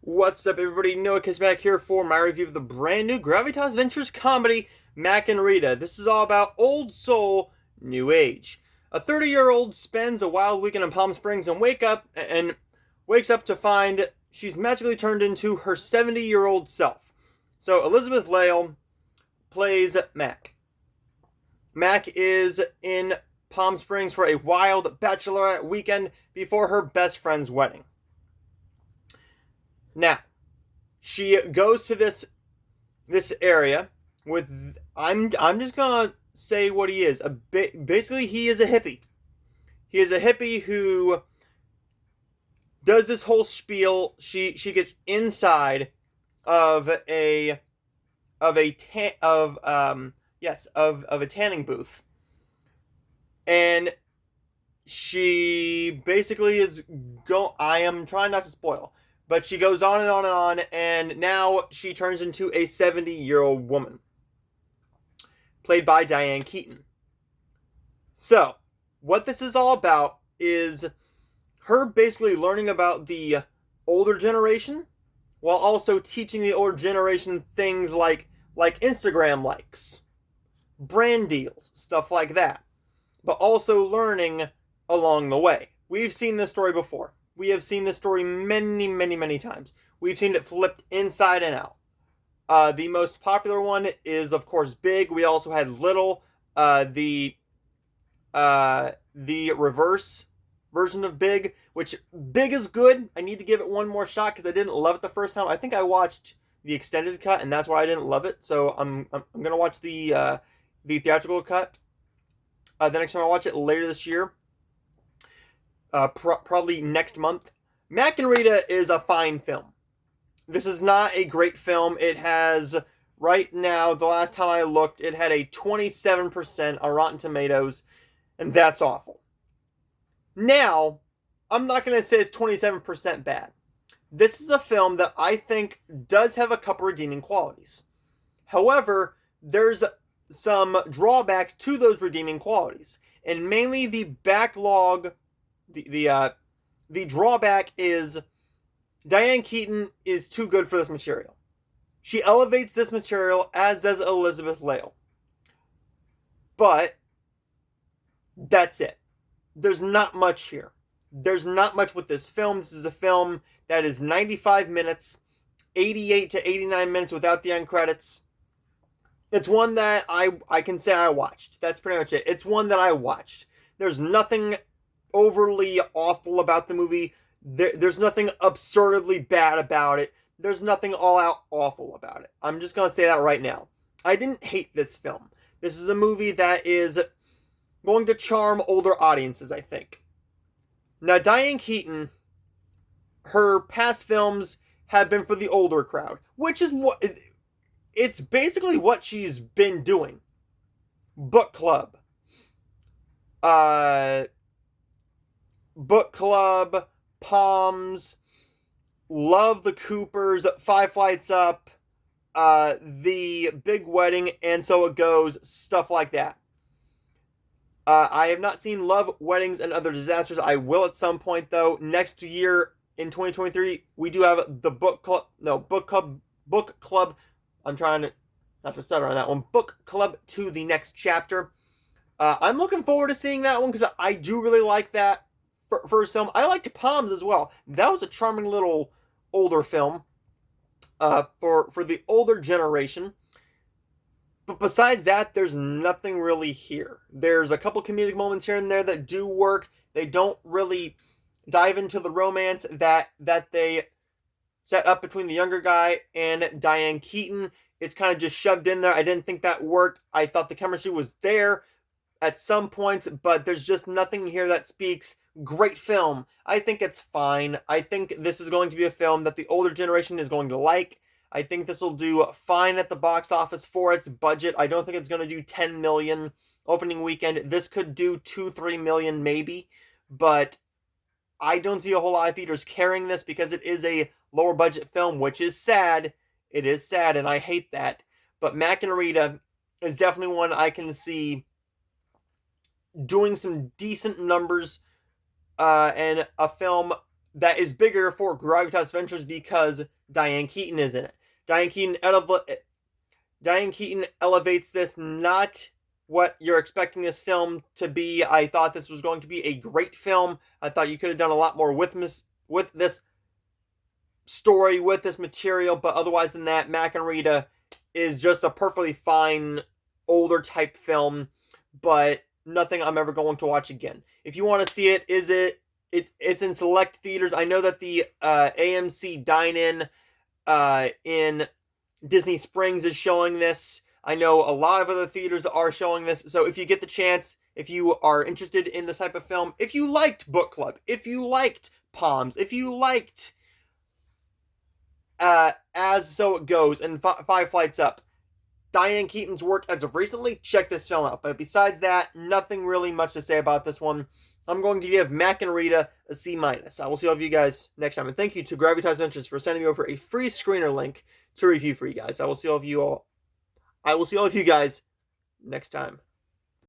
What's up, everybody? Noah Kiss back here for my review of the brand new Gravitas Ventures comedy, Mack and Rita. This is all about old soul, new age. A 30-year-old spends a wild weekend in Palm Springs and wakes up to find she's magically turned into her 70-year-old self. So Elizabeth Lail plays Mack. Mack is in Palm Springs for a wild bachelorette weekend before her best friend's wedding. Now, she goes to this area with I'm just gonna say what he is. Basically, he is a hippie. He is a hippie who does this whole spiel. She gets inside of a tanning booth, and she basically I am trying not to spoil. But she goes on and on and on, and now she turns into a 70-year-old woman, played by Diane Keaton. So, what this is all about is her basically learning about the older generation, while also teaching the older generation things like Instagram likes, brand deals, stuff like that. But also learning along the way. We've seen this story before. We have seen this story many, many, many times. We've seen it flipped inside and out. The most popular one is, of course, Big. We also had Little, the reverse version of Big, which Big is good. I need to give it one more shot because I didn't love it the first time. I think I watched the extended cut, and that's why I didn't love it. So I'm gonna watch the theatrical cut the next time I watch it later this year. Probably next month. Mack and Rita is a fine film. This is not a great film. It has, right now, the last time I looked, it had a 27% on Rotten Tomatoes, and that's awful. Now, I'm not going to say it's 27% bad. This is a film that I think does have a couple redeeming qualities. However, there's some drawbacks to those redeeming qualities, and mainly the backlog. The drawback is Diane Keaton is too good for this material. She elevates this material, as does Elizabeth Lail. But that's it. There's not much here. There's not much with this film. This is a film that is 95 minutes, 88 to 89 minutes without the end credits. It's one that I can say I watched. That's pretty much it. It's one that I watched. There's nothing overly awful about the movie. There's nothing absurdly bad about it. There's nothing all out awful about it. I'm just going to say that right now. I didn't hate this film. This is a movie that is going to charm older audiences, I think. Now, Diane Keaton, her past films have been for the older crowd, which is what it's basically what she's been doing. Book Club. Book Club, Palms, Love the Coopers, Five Flights Up, The Big Wedding, and So It Goes, stuff like that. I have not seen Love, Weddings, and Other Disasters. I will at some point, though. Next year, in 2023, we do have the Book Club. I'm trying not to stutter on that one. Book Club to the Next Chapter. I'm looking forward to seeing that one because I do really like that first film. I liked Palms as well. That was a charming little older film for the older generation. But besides that, there's nothing really here. There's a couple comedic moments here and there that do work. They don't really dive into the romance that they set up between the younger guy and Diane Keaton. It's kind of just shoved in there. I didn't think that worked. I thought the chemistry was there at some points, but there's just nothing here that speaks great film. I think it's fine. I think this is going to be a film that the older generation is going to like. I think this will do fine at the box office for its budget. I don't think it's going to do 10 million opening weekend. This could do 2-3 million maybe, but I don't see a whole lot of theaters carrying this because it is a lower budget film, which is sad. It is sad, and I hate that. But Mack and Rita is definitely one I can see doing some decent numbers, and a film that is bigger for Gravitas Ventures because Diane Keaton is in it. Diane Keaton elevates this, not what you're expecting this film to be. I thought this was going to be a great film. I thought you could have done a lot more with this story, with this material, but otherwise than that, Mack and Rita is just a perfectly fine, older type film, but nothing I'm ever going to watch again. If you want to see it, it's in select theaters. I know that the AMC Dine-In in Disney Springs is showing this. I know a lot of other theaters are showing this. So if you get the chance, if you are interested in this type of film, if you liked Book Club, if you liked Palms, if you liked As So It Goes and Five Flights Up, Diane Keaton's work as of recently, check this film out. But besides that, nothing really much to say about this one. I'm going to give Mack and Rita a C-. I will see all of you guys next time. And thank you to Gravitas Ventures for sending me over a free screener link to review for you guys. I will see all of you guys next time.